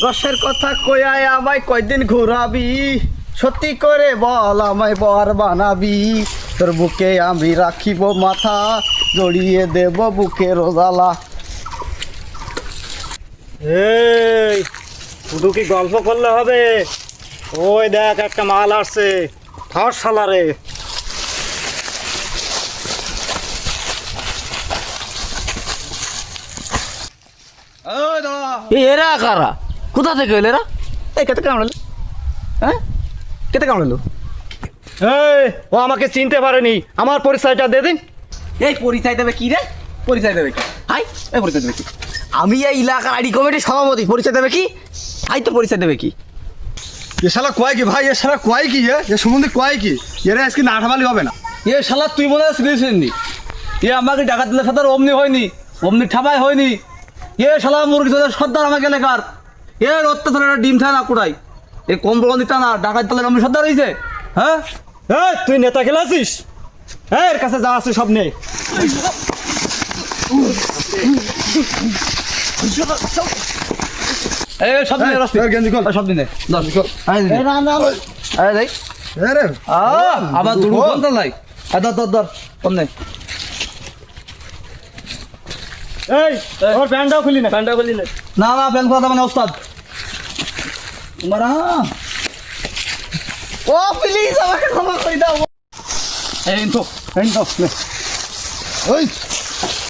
রসের কথা কয়ায় আমায় কয়দিন ঘুরাবি, সত্যি করে বল আমায় বর বানাবি। তোর বুকে আমি রাখিব মাথা, জড়িয়ে দেব বুকে রোজালা। এই শুধু কি গল্প করলে হবে? ওই দেখ একটা মাল আসছে, ধর শালারে। এরা কারা? কোথা থেকে এলো এরা? এই কেটে কামড়ালো? হ্যাঁ, কেটে কামড়ালো? এই ও আমাকে চিনতে পারেনি, আমার পরিচয়টা দে দিন। এই পরিচয় দেবে কি রে? পরিচয় দেবে কি? হাই, এই পরিচয় দেবে কি? আমি এই এলাকার আইডি কমিটির সভাপতি, পরিচয় দেবে কি? হাই, তো পরিচয় দেবে কি? ये साला कॉय की भाई, ये साला कॉय की है, ये समुद्र कॉय की। ये रे इसकी नाठवाली হবে না। এ শালা তুই মনে হয় শুনেছিস? এ আমাকে ডাকাত দিলে সাথে অমনি হয়নি, অমনি ঠাপাই হয়নি। এ শালা মুরগি চোদের সর্দার আমাকে এলাকার। এর অত্যাচার ডিম খায় না কুড়াই। এ কম বড় দিতা না, ডাকাত দিলে আমি সর্দার হয়েছে। হ্যাঁ, এই তুই নেতা খেলাছিস? হ্যাঁ, এর কাছে যা আছে সব নে। এই সব দিনে রাস্তা এই গেঞ্জি খোল। সব দিনে দশ আরে দেখ এ রে আবার দুটো বন্ধ লাই। দর দর দর কোন নে? এই ওর প্যান্টটাও খুলি না। প্যান্টটা খুলি না, না প্যান্ট খোলা মানে ওস্তাদ তোমারা। ও প্লিজ আমাকে ক্ষমা করে দাও। এই তো ওই